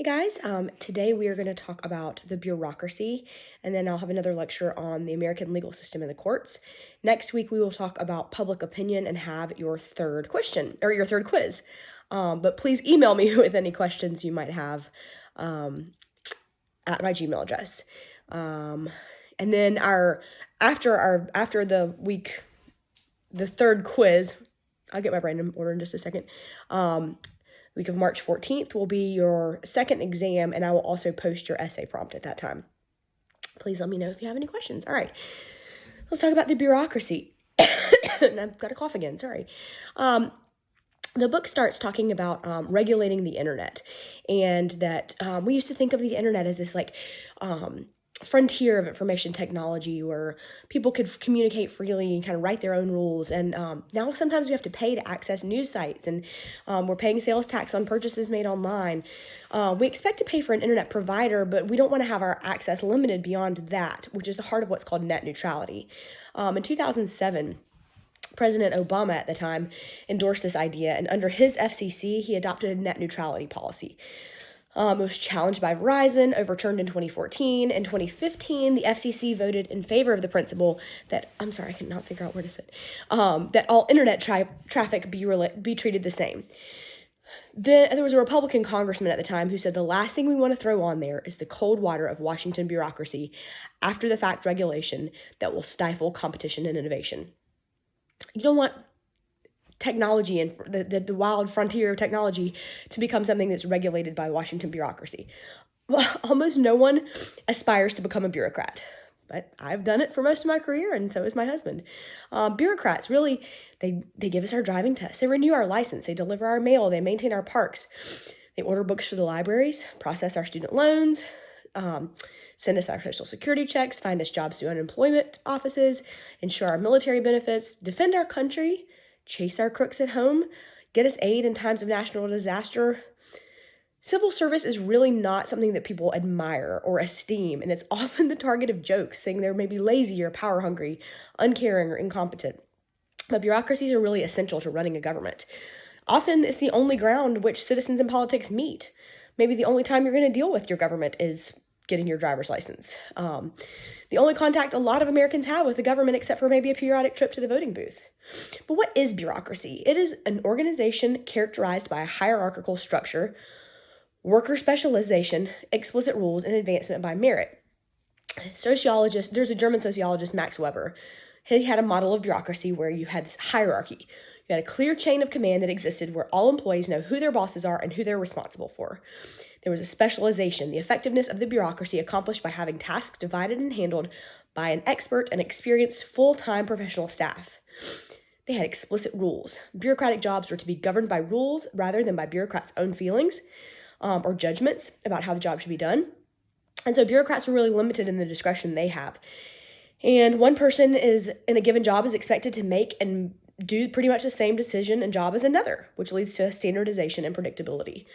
Hey guys, today we are going to talk about the bureaucracy, and then I'll have another lecture on the American legal system and the courts. Next week we will talk about public opinion and have your third question, or your third quiz. But please email me with any questions you might have at my Gmail address. And then after the week, the third quiz, I'll get my brain in order in just a second. Week of March 14th will be your second exam, and I will also post your essay prompt at that time. Please let me know if you have any questions. All right, let's talk about the bureaucracy. And I've got a cough again, sorry. The book starts talking about regulating the internet, and that we used to think of the internet as this frontier of information technology where people could communicate freely and kind of write their own rules. And now sometimes we have to pay to access news sites, and we're paying sales tax on purchases made online. We expect to pay for an internet provider, but we don't want to have our access limited beyond that, which is the heart of what's called net neutrality. In 2007, President Obama at the time endorsed this idea, and under his FCC, he adopted a net neutrality policy. It was challenged by Verizon, overturned in 2014. In 2015, the FCC voted in favor of the principle that, I'm sorry, I cannot figure out where to sit, that all internet traffic be treated the same. Then there was a Republican congressman at the time who said the last thing we want to throw on there is the cold water of Washington bureaucracy, after the fact regulation that will stifle competition and innovation. You don't want technology and the wild frontier of technology to become something that's regulated by Washington bureaucracy. Well, almost no one aspires to become a bureaucrat, but I've done it for most of my career, and so is my husband. Bureaucrats, really, they give us our driving test. They renew our license. They deliver our mail. They maintain our parks. They order books for the libraries, process our student loans, send us our social security checks, find us jobs through unemployment offices, ensure our military benefits, defend our country, chase our crooks at home, get us aid in times of national disaster. Civil service is really not something that people admire or esteem, and it's often the target of jokes, saying they're maybe lazy or power hungry, uncaring, or incompetent. But bureaucracies are really essential to running a government. Often it's the only ground which citizens and politics meet. Maybe the only time you're going to deal with your government is getting your driver's license. The only contact a lot of Americans have with the government, except for maybe a periodic trip to the voting booth. But what is bureaucracy? It is an organization characterized by a hierarchical structure, worker specialization, explicit rules, and advancement by merit. There's a German sociologist, Max Weber. He had a model of bureaucracy where you had this hierarchy. You had a clear chain of command that existed where all employees know who their bosses are and who they're responsible for. There was a specialization, the effectiveness of the bureaucracy accomplished by having tasks divided and handled by an expert and experienced full-time professional staff. They had explicit rules. Bureaucratic jobs were to be governed by rules rather than by bureaucrats' own feelings or judgments about how the job should be done. And so bureaucrats were really limited in the discretion they have. And one person is in a given job is expected to make and do pretty much the same decision and job as another, which leads to standardization and predictability.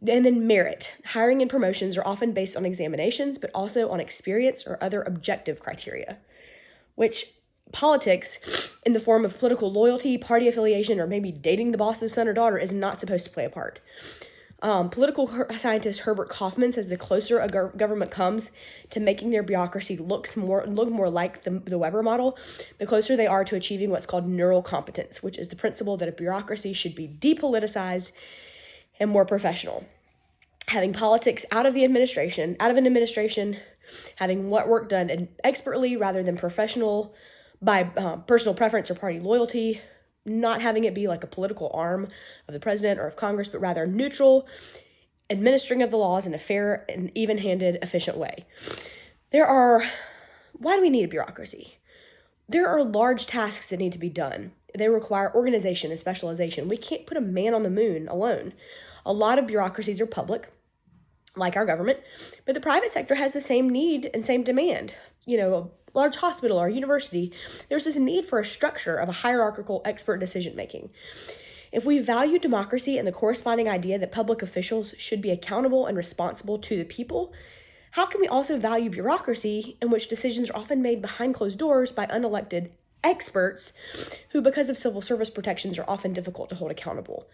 And then merit. Hiring and promotions are often based on examinations, but also on experience or other objective criteria, which politics in the form of political loyalty, party affiliation, or maybe dating the boss's son or daughter is not supposed to play a part. Political scientist Herbert Kaufman says the closer a government comes to making their bureaucracy look more like the Weber model, the closer they are to achieving what's called neural competence, which is the principle that a bureaucracy should be depoliticized and more professional. Having politics out of an administration, having what work done expertly rather than professional by personal preference or party loyalty, not having it be like a political arm of the president or of Congress, but rather neutral, administering of the laws in a fair and even-handed, efficient way. Why do we need a bureaucracy? There are large tasks that need to be done. They require organization and specialization. We can't put a man on the moon alone. A lot of bureaucracies are public, like our government, but the private sector has the same need and same demand. A large hospital or university, there's this need for a structure of a hierarchical expert decision-making. If we value democracy and the corresponding idea that public officials should be accountable and responsible to the people, how can we also value bureaucracy in which decisions are often made behind closed doors by unelected experts who, because of civil service protections, are often difficult to hold accountable?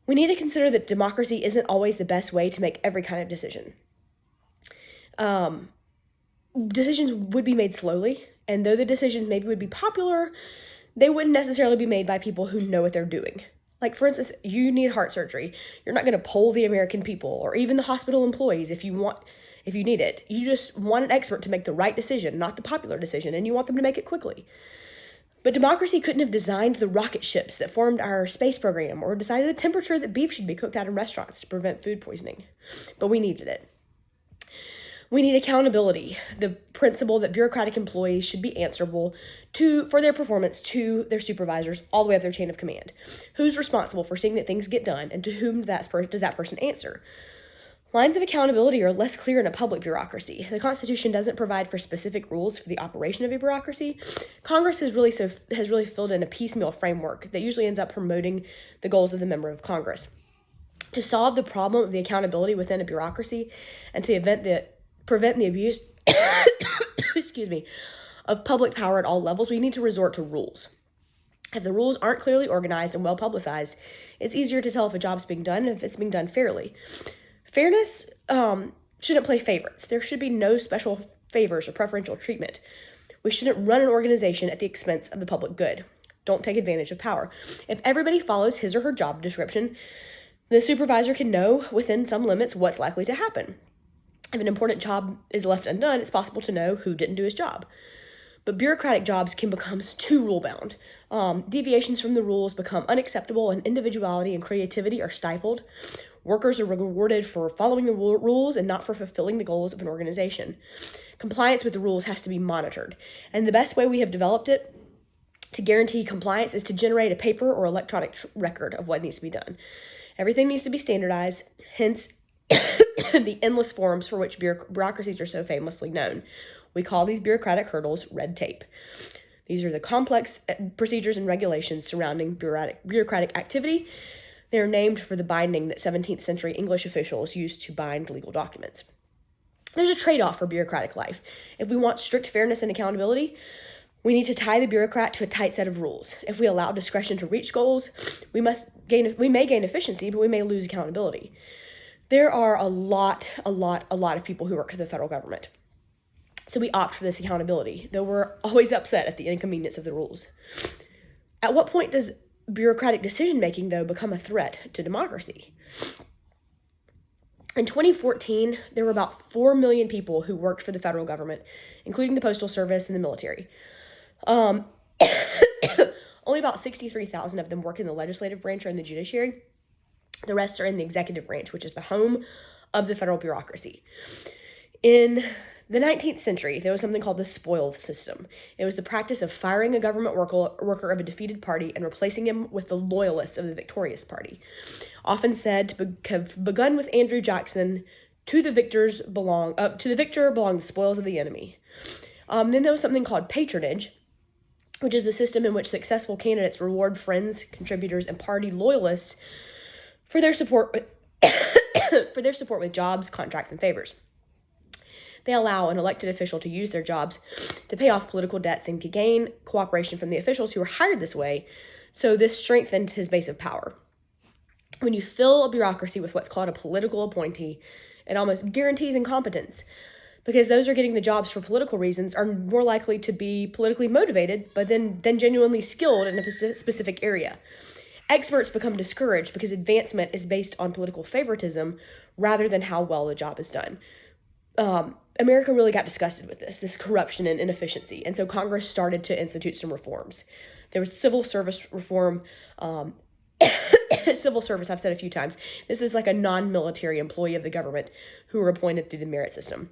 We need to consider that democracy isn't always the best way to make every kind of decision. Decisions would be made slowly, and though the decisions maybe would be popular, they wouldn't necessarily be made by people who know what they're doing. Like, for instance, you need heart surgery. You're not going to poll the American people or even the hospital employees if you need it. You just want an expert to make the right decision, not the popular decision, and you want them to make it quickly. But democracy couldn't have designed the rocket ships that formed our space program or decided the temperature that beef should be cooked at in restaurants to prevent food poisoning. But we needed it. We need accountability, the principle that bureaucratic employees should be answerable for their performance to their supervisors all the way up their chain of command. Who's responsible for seeing that things get done, and to whom does that person answer? Lines of accountability are less clear in a public bureaucracy. The Constitution doesn't provide for specific rules for the operation of a bureaucracy. Congress has really filled in a piecemeal framework that usually ends up promoting the goals of the member of Congress. To solve the problem of the accountability within a bureaucracy and to prevent the abuse of public power at all levels, we need to resort to rules. If the rules aren't clearly organized and well publicized, it's easier to tell if a job's being done and if it's being done fairly. Fairness shouldn't play favorites. There should be no special favors or preferential treatment. We shouldn't run an organization at the expense of the public good. Don't take advantage of power. If everybody follows his or her job description, the supervisor can know within some limits what's likely to happen. If an important job is left undone, it's possible to know who didn't do his job. But bureaucratic jobs can become too rule-bound. Deviations from the rules become unacceptable, and individuality and creativity are stifled. Workers are rewarded for following the rules and not for fulfilling the goals of an organization. Compliance with the rules has to be monitored. And the best way we have developed it to guarantee compliance is to generate a paper or electronic record of what needs to be done. Everything needs to be standardized, hence the endless forms for which bureaucracies are so famously known. We call these bureaucratic hurdles red tape. These are the complex procedures and regulations surrounding bureaucratic activity. They are named for the binding that 17th century English officials used to bind legal documents. There's a trade-off for bureaucratic life. If we want strict fairness and accountability, we need to tie the bureaucrat to a tight set of rules. If we allow discretion to reach goals, we may gain efficiency, but we may lose accountability. There are a lot of people who work for the federal government. So we opt for this accountability, though we're always upset at the inconvenience of the rules. At what point does bureaucratic decision-making, though, become a threat to democracy? In 2014, there were about 4 million people who worked for the federal government, including the Postal Service and the military. Only about 63,000 of them work in the legislative branch or in the judiciary. The rest are in the executive branch, which is the home of the federal bureaucracy. In the 19th century, there was something called the spoils system. It was the practice of firing a government worker of a defeated party and replacing him with the loyalists of the victorious party. Often said to have begun with Andrew Jackson, to the victor belong the spoils of the enemy. Then there was something called patronage, which is a system in which successful candidates reward friends, contributors, and party loyalists for their support with jobs, contracts, and favors. They allow an elected official to use their jobs to pay off political debts and to gain cooperation from the officials who were hired this way, so this strengthened his base of power. When you fill a bureaucracy with what's called a political appointee, it almost guarantees incompetence, because those who are getting the jobs for political reasons are more likely to be politically motivated, but then genuinely skilled in a specific area. Experts become discouraged because advancement is based on political favoritism rather than how well the job is done. America really got disgusted with this corruption and inefficiency, and so Congress started to institute some reforms. There was civil service reform. Civil service, I've said a few times, this is like a non-military employee of the government who were appointed through the merit system.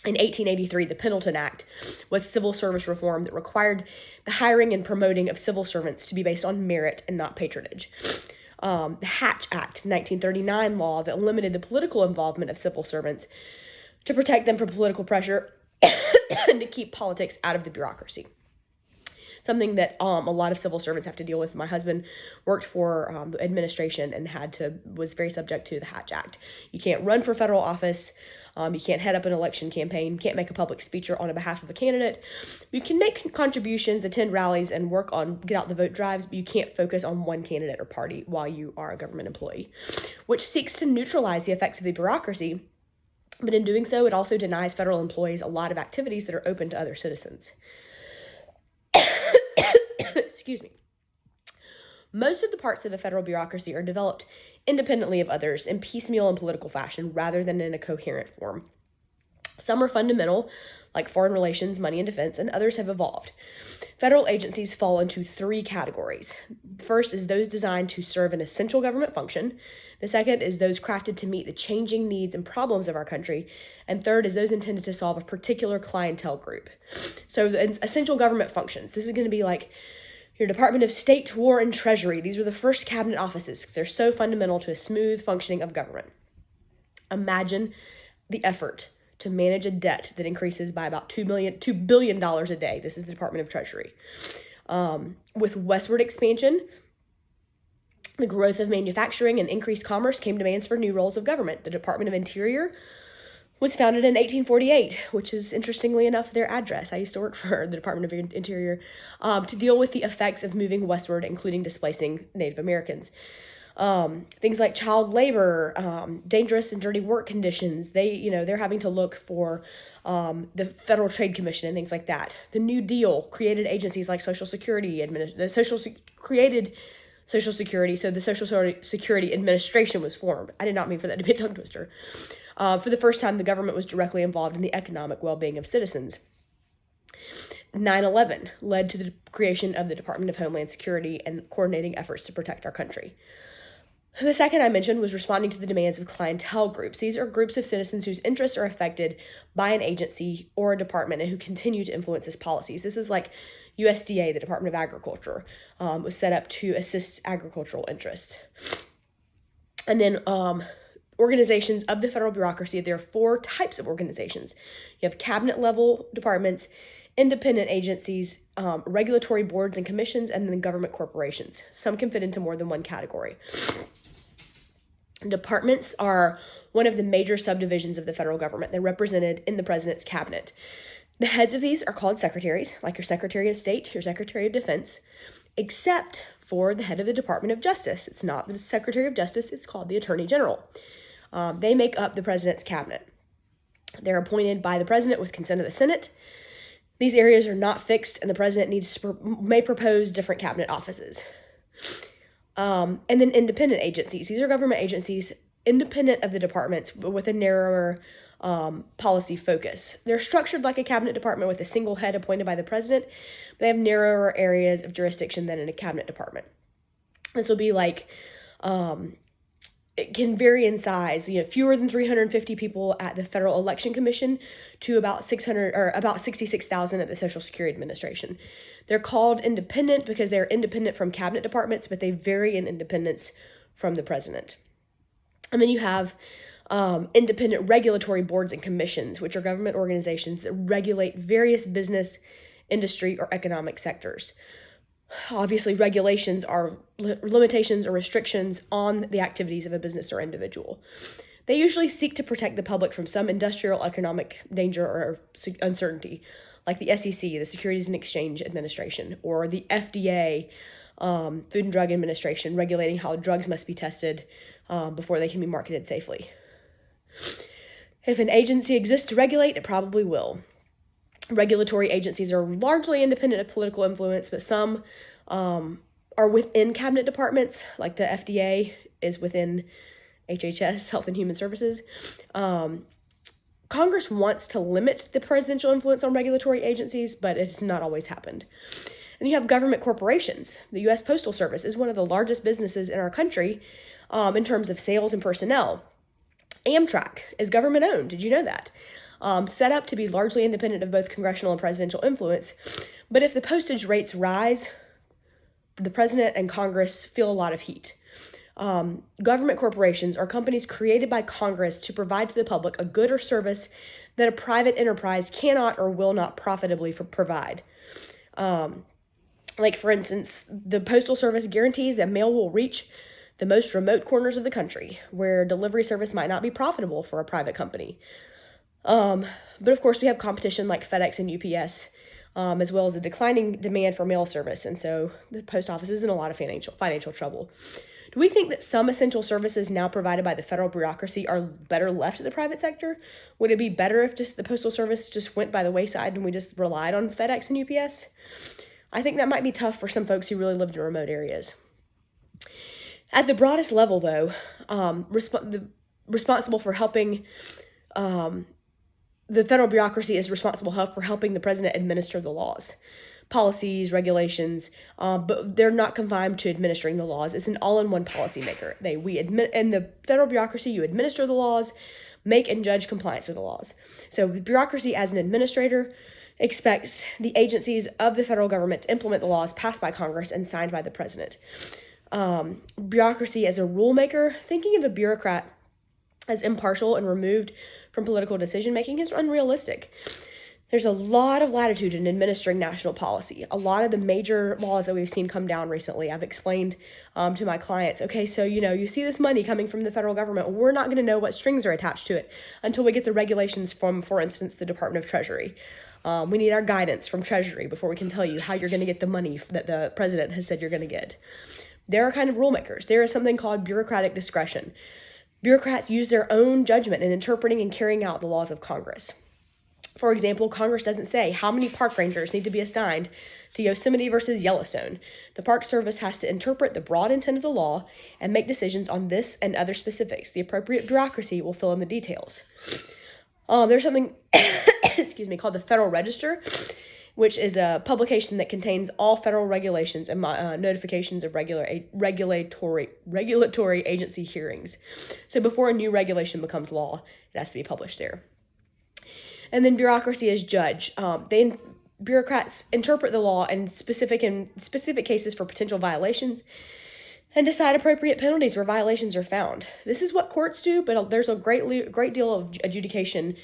In 1883, the Pendleton Act was civil service reform that required the hiring and promoting of civil servants to be based on merit and not patronage. The Hatch Act, 1939 law that limited the political involvement of civil servants to protect them from political pressure and to keep politics out of the bureaucracy. something that a lot of civil servants have to deal with. My husband worked for the administration and was very subject to the Hatch Act. You can't run for federal office. You can't head up an election campaign. You can't make a public speech on behalf of a candidate. You can make contributions, attend rallies, and work on get out the vote drives, but you can't focus on one candidate or party while you are a government employee, which seeks to neutralize the effects of the bureaucracy. But in doing so, it also denies federal employees a lot of activities that are open to other citizens. Excuse me. Most of the parts of the federal bureaucracy are developed independently of others in piecemeal and political fashion rather than in a coherent form. Some are fundamental, like foreign relations, money, and defense, and others have evolved. Federal agencies fall into three categories. First is those designed to serve an essential government function. The second is those crafted to meet the changing needs and problems of our country. And third is those intended to solve a particular clientele group. So the essential government functions. This is going to be like your Department of State, War, and Treasury. These were the first cabinet offices because they're so fundamental to a smooth functioning of government. Imagine the effort to manage a debt that increases by about $2 billion a day. This is the Department of Treasury. With westward expansion, the growth of manufacturing and increased commerce came demands for new roles of government. The Department of Interior was founded in 1848, which is, interestingly enough, their address. I used to work for the Department of Interior to deal with the effects of moving westward, including displacing Native Americans. Things like child labor, dangerous and dirty work conditions. They're having to look for the Federal Trade Commission and things like that. The New Deal created agencies like Social Security, created Social Security, so the Social Security Administration was formed. I did not mean for that to be a tongue twister. For the first time, the government was directly involved in the economic well-being of citizens. 9/11 led to the creation of the Department of Homeland Security and coordinating efforts to protect our country. The second I mentioned was responding to the demands of clientele groups. These are groups of citizens whose interests are affected by an agency or a department and who continue to influence its policies. This is like USDA, the Department of Agriculture, was set up to assist agricultural interests. And then organizations of the federal bureaucracy, there are four types of organizations. You have cabinet level departments, independent agencies, regulatory boards and commissions, and then government corporations. Some can fit into more than one category. Departments are one of the major subdivisions of the federal government. They're represented in the president's cabinet. The heads of these are called secretaries, like your Secretary of State, your Secretary of Defense, except for the head of the Department of Justice. It's not the Secretary of Justice, it's called the Attorney General. They make up the president's cabinet. They're appointed by the president with consent of the Senate. These areas are not fixed, and the president may propose different cabinet offices. And then independent agencies. These are government agencies independent of the departments, but with a narrower policy focus. They're structured like a cabinet department with a single head appointed by the president, but they have narrower areas of jurisdiction than in a cabinet department. This will be like, it can vary in size, fewer than 350 people at the Federal Election Commission to about 66,000 at the Social Security Administration. They're called independent because they're independent from cabinet departments, but they vary in independence from the president. And then you have independent regulatory boards and commissions, which are government organizations that regulate various business, industry, or economic sectors. Obviously, regulations are limitations or restrictions on the activities of a business or individual. They usually seek to protect the public from some industrial economic danger or uncertainty, like the SEC, the Securities and Exchange Administration, or the FDA, Food and Drug Administration, regulating how drugs must be tested before they can be marketed safely. If an agency exists to regulate, it probably will. Regulatory agencies are largely independent of political influence, but some are within cabinet departments, like the FDA is within HHS, Health and Human Services. Congress wants to limit the presidential influence on regulatory agencies, but it's not always happened. And you have government corporations. The U.S. Postal Service is one of the largest businesses in our country in terms of sales and personnel. Amtrak is government owned. Did you know that? Set up to be largely independent of both congressional and presidential influence. But if the postage rates rise, the president and Congress feel a lot of heat. Government corporations are companies created by Congress to provide to the public a good or service that a private enterprise cannot or will not profitably provide. Like, for instance, the Postal Service guarantees that mail will reach the most remote corners of the country where delivery service might not be profitable for a private company. But of course, we have competition like FedEx and UPS, as well as a declining demand for mail service. And so the post office is in a lot of financial trouble. Do we think that some essential services now provided by the federal bureaucracy are better left to the private sector? Would it be better if just the Postal Service just went by the wayside and we just relied on FedEx and UPS? I think that might be tough for some folks who really lived in remote areas. At the broadest level, though, responsible for helping the federal bureaucracy is responsible for helping the president administer the laws, policies, regulations, but they're not confined to administering the laws. It's an all-in-one policymaker. In the federal bureaucracy, you administer the laws, make and judge compliance with the laws. So the bureaucracy, as an administrator, expects the agencies of the federal government to implement the laws passed by Congress and signed by the president. Bureaucracy as a rule maker, thinking of a bureaucrat as impartial and removed from political decision making is unrealistic. There's a lot of latitude in administering national policy. A lot of the major laws that we've seen come down recently, I've explained to my clients, okay, so, you see this money coming from the federal government. We're not going to know what strings are attached to it until we get the regulations from, for instance, the Department of Treasury. We need our guidance from Treasury before we can tell you how you're going to get the money that the president has said you're going to get. There are kind of rule makers. There is something called bureaucratic discretion. Bureaucrats use their own judgment in interpreting and carrying out the laws of Congress. For example, Congress doesn't say how many park rangers need to be assigned to Yosemite versus Yellowstone. The Park Service has to interpret the broad intent of the law and make decisions on this and other specifics. The appropriate bureaucracy will fill in the details. There's something called the Federal Register, which is a publication that contains all federal regulations and notifications of regulatory agency hearings. So before a new regulation becomes law, it has to be published there. And then bureaucracy as judge. Bureaucrats interpret the law in specific cases for potential violations and decide appropriate penalties where violations are found. This is what courts do, but there's a great deal of adjudication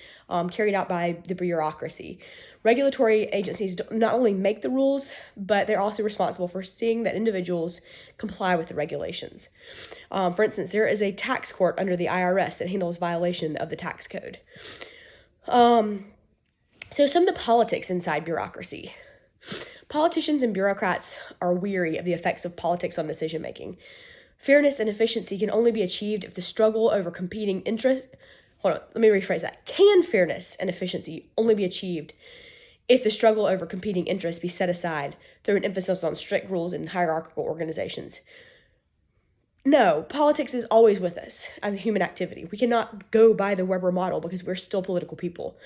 carried out by the bureaucracy. Regulatory agencies not only make the rules, but they're also responsible for seeing that individuals comply with the regulations. For instance, there is a tax court under the IRS that handles violation of the tax code. So some of the politics inside bureaucracy. Politicians and bureaucrats are weary of the effects of politics on decision making. Fairness and efficiency can only be achieved if the struggle over competing interests. Hold on, let me rephrase that. Can fairness and efficiency only be achieved if the struggle over competing interests be set aside through an emphasis on strict rules and hierarchical organizations? No, politics is always with us as a human activity. We cannot go by the Weber model because we're still political people.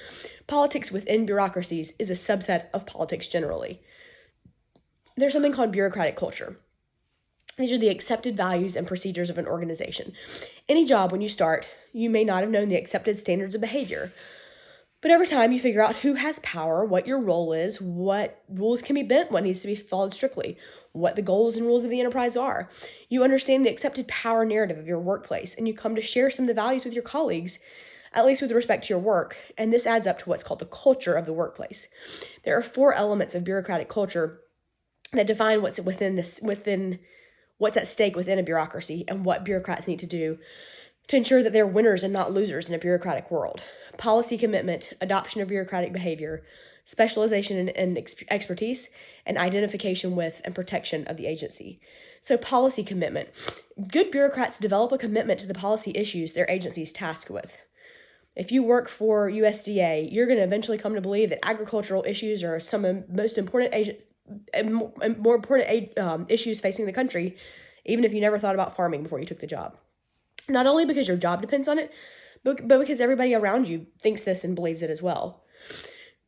Politics within bureaucracies is a subset of politics generally. There's something called bureaucratic culture. These are the accepted values and procedures of an organization. Any job, when you start, you may not have known the accepted standards of behavior. But over time, you figure out who has power, what your role is, what rules can be bent, what needs to be followed strictly, what the goals and rules of the enterprise are. You understand the accepted power narrative of your workplace, and you come to share some of the values with your colleagues, at least with respect to your work, and this adds up to what's called the culture of the workplace. There are 4 elements of bureaucratic culture that define what's what's at stake within a bureaucracy and what bureaucrats need to do to ensure that they're winners and not losers in a bureaucratic world. Policy commitment, adoption of bureaucratic behavior, specialization and expertise, and identification with and protection of the agency. So policy commitment. Good bureaucrats develop a commitment to the policy issues their agency is tasked with. If you work for USDA, you're going to eventually come to believe that agricultural issues are some of the most important more important issues facing the country, even if you never thought about farming before you took the job. Not only because your job depends on it, but because everybody around you thinks this and believes it as well.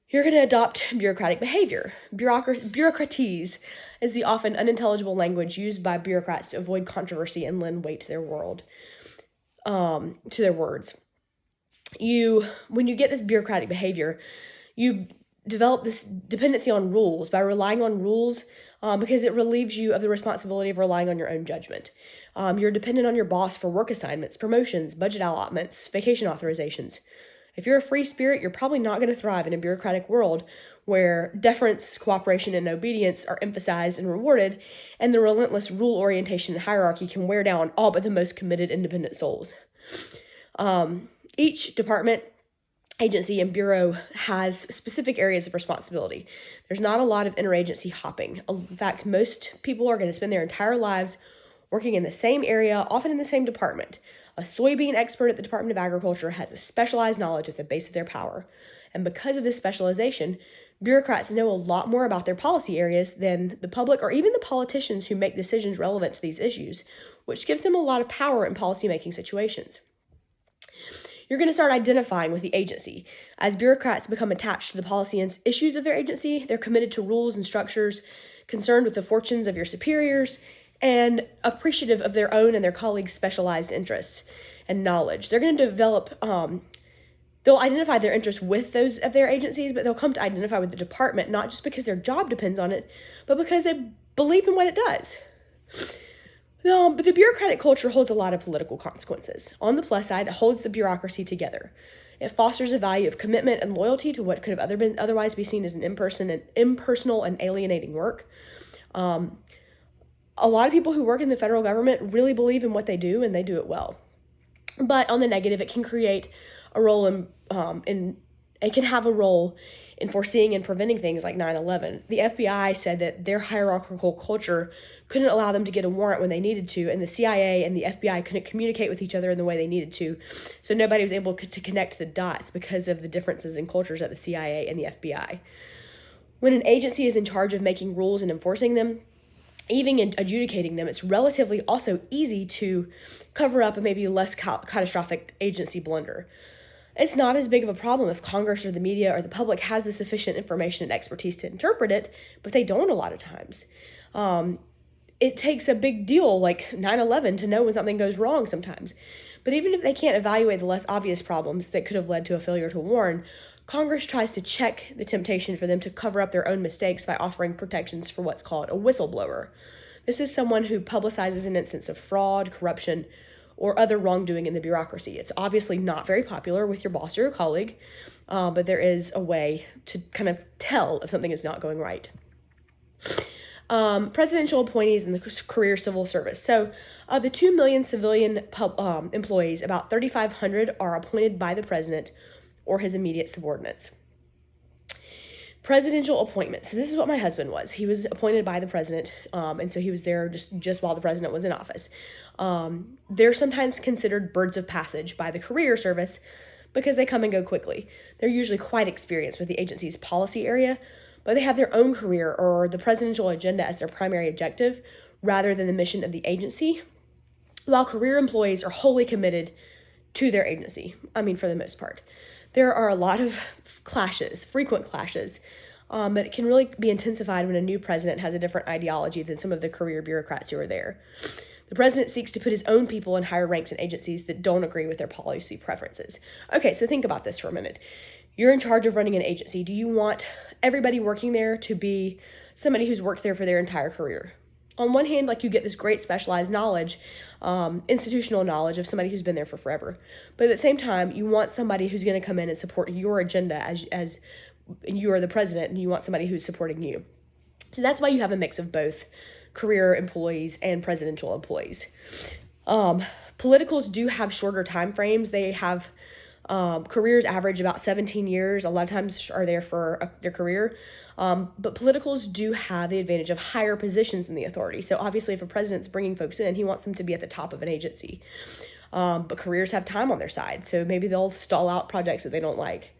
You're going to adopt bureaucratic behavior. Bureaucratese is the often unintelligible language used by bureaucrats to avoid controversy and lend weight to their words. When you get this bureaucratic behavior, you develop this dependency on rules by relying on rules because it relieves you of the responsibility of relying on your own judgment. You're dependent on your boss for work assignments, promotions, budget allotments, vacation authorizations. If you're a free spirit, you're probably not going to thrive in a bureaucratic world where deference, cooperation, and obedience are emphasized and rewarded, and the relentless rule orientation and hierarchy can wear down all but the most committed independent souls. Each department, agency, and bureau has specific areas of responsibility. There's not a lot of interagency hopping. In fact, most people are going to spend their entire lives working in the same area, often in the same department. A soybean expert at the Department of Agriculture has a specialized knowledge at the base of their power. And because of this specialization, bureaucrats know a lot more about their policy areas than the public or even the politicians who make decisions relevant to these issues, which gives them a lot of power in policymaking situations. You're going to start identifying with the agency. As bureaucrats become attached to the policy and issues of their agency, they're committed to rules and structures, concerned with the fortunes of your superiors, and appreciative of their own and their colleagues' specialized interests and knowledge. They're going to develop, they'll identify their interests with those of their agencies, but they'll come to identify with the department, not just because their job depends on it, but because they believe in what it does. But the bureaucratic culture holds a lot of political consequences. On the plus side, it holds the bureaucracy together. It fosters a value of commitment and loyalty to what could have otherwise be seen as an impersonal and alienating work. A lot of people who work in the federal government really believe in what they do, and they do it well. But on the negative, it can create a role it can have a role in foreseeing and preventing things like 9/11. The FBI said that their hierarchical culture couldn't allow them to get a warrant when they needed to, and the CIA and the FBI couldn't communicate with each other in the way they needed to. So nobody was able to connect the dots because of the differences in cultures at the CIA and the FBI. When an agency is in charge of making rules and enforcing them, even in adjudicating them, it's relatively also easy to cover up a maybe less catastrophic agency blunder. It's not as big of a problem if Congress or the media or the public has the sufficient information and expertise to interpret it, but they don't a lot of times. It takes a big deal like 9/11 to know when something goes wrong sometimes. But even if they can't evaluate the less obvious problems that could have led to a failure to warn, Congress tries to check the temptation for them to cover up their own mistakes by offering protections for what's called a whistleblower. This is someone who publicizes an instance of fraud, corruption, or other wrongdoing in the bureaucracy. It's obviously not very popular with your boss or your colleague, but there is a way to kind of tell if something is not going right. Presidential appointees in the career civil service. So of the 2 million civilian employees, about 3,500 are appointed by the president or his immediate subordinates. Presidential appointments. So this is what my husband was. He was appointed by the president, and so he was there just while the president was in office. They're sometimes considered birds of passage by the career service because they come and go quickly. They're usually quite experienced with the agency's policy area, but they have their own career or the presidential agenda as their primary objective rather than the mission of the agency, while career employees are wholly committed to their agency, for the most part. There are a lot of clashes, frequent clashes, but it can really be intensified when a new president has a different ideology than some of the career bureaucrats who are there. The president seeks to put his own people in higher ranks in agencies that don't agree with their policy preferences. Okay, so think about this for a minute. You're in charge of running an agency. Do you want everybody working there to be somebody who's worked there for their entire career? On one hand, you get this great specialized knowledge, institutional knowledge of somebody who's been there for forever. But at the same time, you want somebody who's going to come in and support your agenda as you are the president, and you want somebody who's supporting you. So that's why you have a mix of both career employees and presidential employees. Politicals do have shorter time frames. They have careers average about 17 years. A lot of times are there for their career. But politicals do have the advantage of higher positions in the authority. So obviously if a president's bringing folks in, he wants them to be at the top of an agency. But careers have time on their side. So maybe they'll stall out projects that they don't like.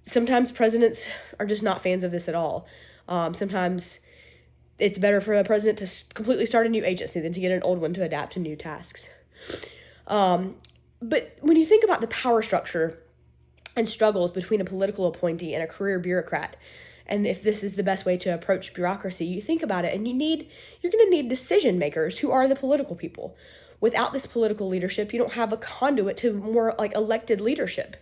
Sometimes presidents are just not fans of this at all. Sometimes it's better for a president to completely start a new agency than to get an old one to adapt to new tasks. But when you think about the power structure and struggles between a political appointee and a career bureaucrat, and if this is the best way to approach bureaucracy, you think about it and you're going to need decision makers who are the political people. Without this political leadership, you don't have a conduit to more elected leadership.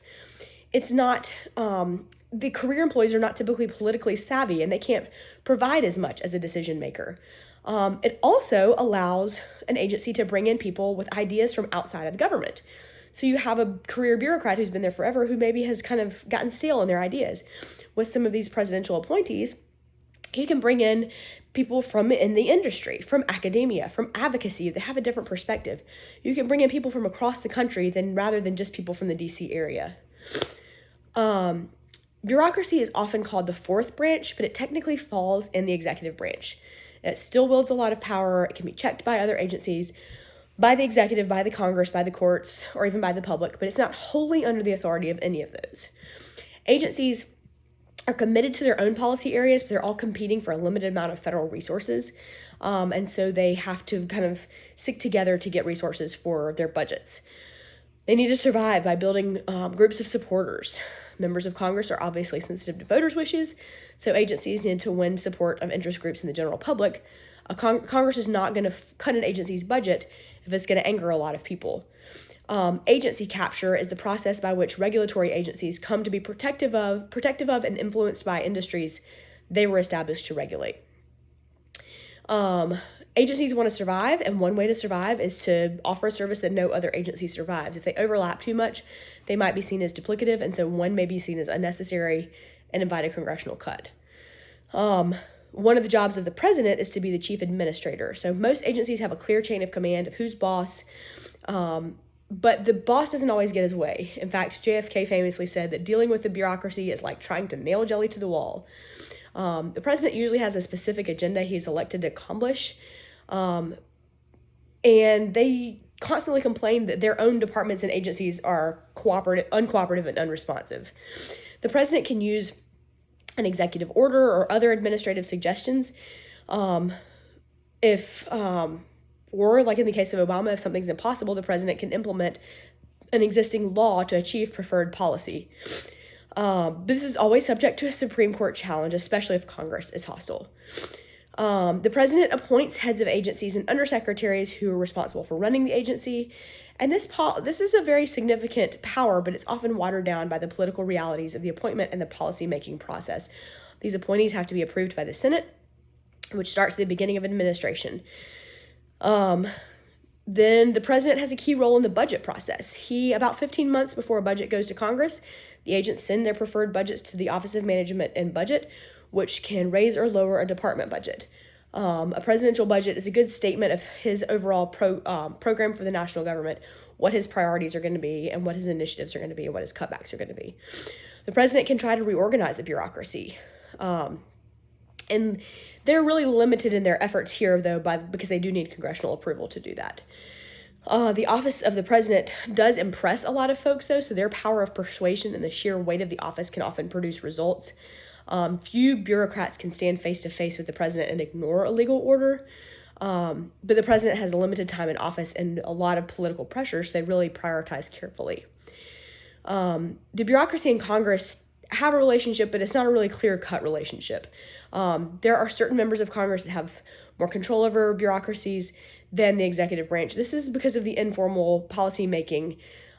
It's not, the career employees are not typically politically savvy and they can't provide as much as a decision maker. It also allows an agency to bring in people with ideas from outside of the government. So you have a career bureaucrat who's been there forever who maybe has kind of gotten stale in their ideas. With some of these presidential appointees, you can bring in people from in the industry, from academia, from advocacy that have a different perspective. You can bring in people from across the country rather than just people from the DC area. Bureaucracy is often called the fourth branch, but it technically falls in the executive branch. It still wields a lot of power. It can be checked by other agencies, by the executive, by the Congress, by the courts, or even by the public, but it's not wholly under the authority of any of those. Agencies are committed to their own policy areas, but they're all competing for a limited amount of federal resources. And so they have to kind of stick together to get resources for their budgets. They need to survive by building groups of supporters. Members of Congress are obviously sensitive to voters' wishes, so agencies need to win support of interest groups in the general public. Congress is not going to cut an agency's budget if it's going to anger a lot of people. Agency capture is the process by which regulatory agencies come to be protective of and influenced by industries they were established to regulate. Agencies want to survive, and one way to survive is to offer a service that no other agency survives. If they overlap too much, they might be seen as duplicative, and so one may be seen as unnecessary and invite a congressional cut. One of the jobs of the president is to be the chief administrator. So most agencies have a clear chain of command of who's boss, but the boss doesn't always get his way. In fact, JFK famously said that dealing with the bureaucracy is like trying to nail jelly to the wall. The president usually has a specific agenda he's elected to accomplish, and they constantly complain that their own departments and agencies are uncooperative, and unresponsive. The president can use an executive order or other administrative suggestions, or like in the case of Obama, if something's impossible, the president can implement an existing law to achieve preferred policy. This is always subject to a Supreme Court challenge, especially if Congress is hostile. The president appoints heads of agencies and undersecretaries who are responsible for running the agency. And this is a very significant power, but it's often watered down by the political realities of the appointment and the policy-making process. These appointees have to be approved by the Senate, which starts at the beginning of administration. Then the president has a key role in the budget process. About 15 months before a budget goes to Congress, the agents send their preferred budgets to the Office of Management and Budget, which can raise or lower a department budget. A presidential budget is a good statement of his overall program for the national government, what his priorities are going to be, and what his initiatives are going to be, and what his cutbacks are going to be. The president can try to reorganize the bureaucracy. And they're really limited in their efforts here, though, because they do need congressional approval to do that. The office of the president does impress a lot of folks, though, so their power of persuasion and the sheer weight of the office can often produce results. Few bureaucrats can stand face-to-face with the president and ignore a legal order, but the president has a limited time in office and a lot of political pressure, so they really prioritize carefully. The bureaucracy in Congress have a relationship, but it's not a really clear-cut relationship. There are certain members of Congress that have more control over bureaucracies than the executive branch. This is because of the informal policy-making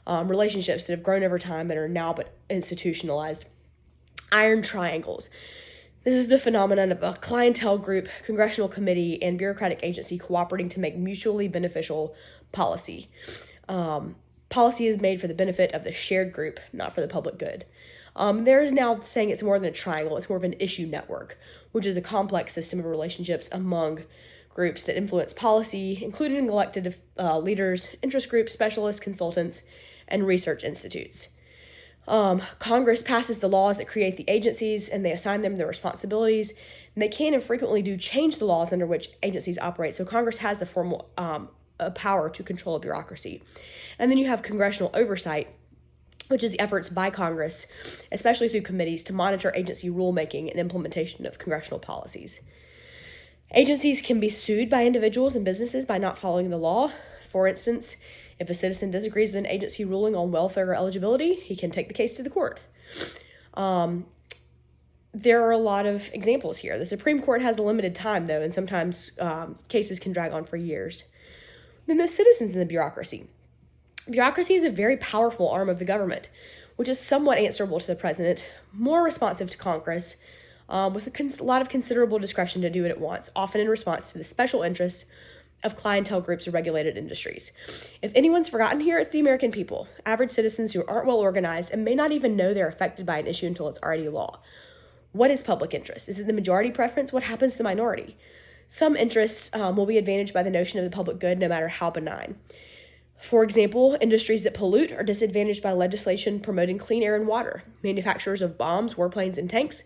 relationships that have grown over time and are now but institutionalized. Iron triangles. This is the phenomenon of a clientele group, congressional committee, and bureaucratic agency cooperating to make mutually beneficial policy. Policy is made for the benefit of the shared group, not for the public good. There's now saying it's more than a triangle, it's more of an issue network, which is a complex system of relationships among groups that influence policy, including elected leaders, interest groups, specialists, consultants, and research institutes. Congress passes the laws that create the agencies, and they assign them their responsibilities, and they can and frequently do change the laws under which agencies operate. So Congress has the formal power to control a bureaucracy. And then you have congressional oversight, which is the efforts by Congress, especially through committees, to monitor agency rulemaking and implementation of congressional policies. Agencies can be sued by individuals and businesses by not following the law. For instance, if a citizen disagrees with an agency ruling on welfare or eligibility, he can take the case to the court. There are a lot of examples here. The Supreme Court has a limited time, though, and sometimes cases can drag on for years. Then the citizens in the bureaucracy. Bureaucracy is a very powerful arm of the government, which is somewhat answerable to the president, more responsive to Congress, with a lot of considerable discretion to do what it wants, often in response to the special interests of clientele groups or regulated industries. If anyone's forgotten here, it's the American people, average citizens who aren't well organized and may not even know they're affected by an issue until it's already law. What is public interest? Is it the majority preference? What happens to the minority? Some interests will be advantaged by the notion of the public good, no matter how benign. For example, industries that pollute are disadvantaged by legislation promoting clean air and water. Manufacturers of bombs, warplanes, and tanks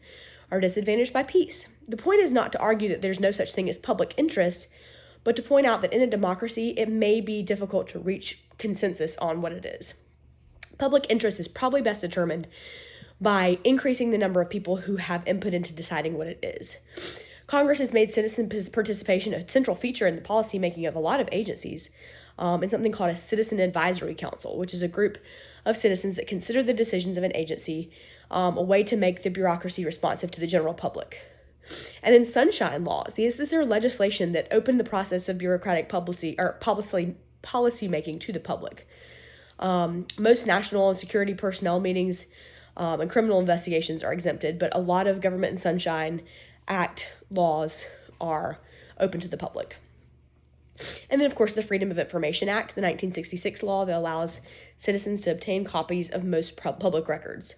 are disadvantaged by peace. The point is not to argue that there's no such thing as public interest, but to point out that in a democracy, it may be difficult to reach consensus on what it is. Public interest is probably best determined by increasing the number of people who have input into deciding what it is. Congress has made citizen participation a central feature in the policymaking of a lot of agencies, in something called a Citizen Advisory Council, which is a group of citizens that consider the decisions of an agency a way to make the bureaucracy responsive to the general public. And then sunshine laws. These are legislation that open the process of bureaucratic policy making to the public. Most national and security personnel meetings and criminal investigations are exempted, but a lot of Government and Sunshine Act laws are open to the public. And then, of course, the Freedom of Information Act, the 1966 law that allows citizens to obtain copies of most public records.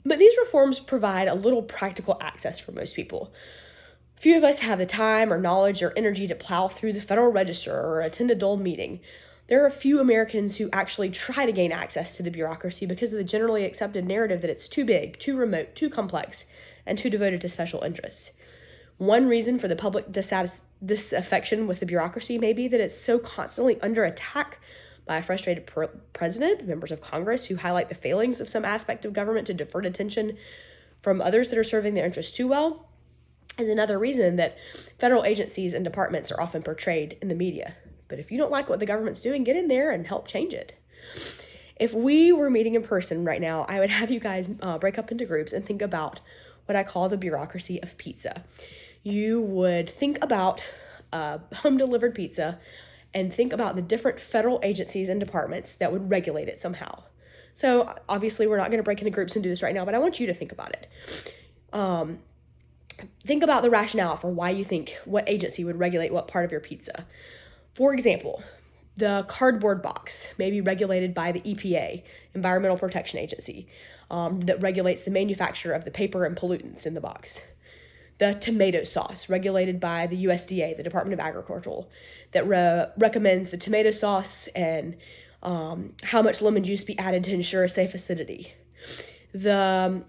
But these reforms provide a little practical access for most people. Few of us have the time or knowledge or energy to plow through the Federal Register or attend a dull meeting. There are a few Americans who actually try to gain access to the bureaucracy because of the generally accepted narrative that it's too big, too remote, too complex, and too devoted to special interests. One reason for the public disaffection with the bureaucracy may be that it's so constantly under attack by a frustrated president, members of Congress who highlight the failings of some aspect of government to divert attention from others that are serving their interests too well, is another reason that federal agencies and departments are often portrayed in the media. But if you don't like what the government's doing, get in there and help change it. If we were meeting in person right now, I would have you guys break up into groups and think about what I call the bureaucracy of pizza. You would think about home-delivered pizza and think about the different federal agencies and departments that would regulate it somehow. So obviously we're not going to break into groups and do this right now, but I want you to think about it. Think about the rationale for why you think what agency would regulate what part of your pizza. For example, the cardboard box may be regulated by the EPA, Environmental Protection Agency, that regulates the manufacture of the paper and pollutants in the box. The tomato sauce, regulated by the USDA, the Department of Agriculture, that recommends the tomato sauce and how much lemon juice be added to ensure a safe acidity. The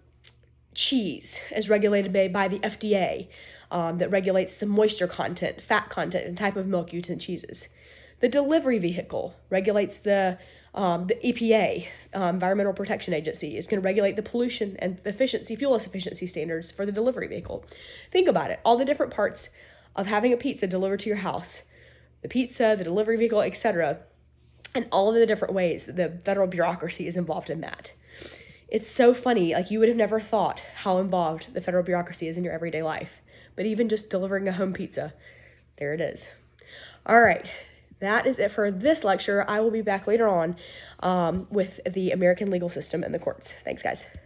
cheese is regulated by the FDA, that regulates the moisture content, fat content, and type of milk used in cheeses. The delivery vehicle regulates the EPA, Environmental Protection Agency, is going to regulate the pollution and fuel efficiency standards for the delivery vehicle. Think about it. All the different parts of having a pizza delivered to your house, the pizza, the delivery vehicle, etc., and all of the different ways the federal bureaucracy is involved in that. It's so funny. Like, you would have never thought how involved the federal bureaucracy is in your everyday life. But even just delivering a home pizza, there it is. All right. That is it for this lecture. I will be back later on with the American legal system and the courts. Thanks, guys.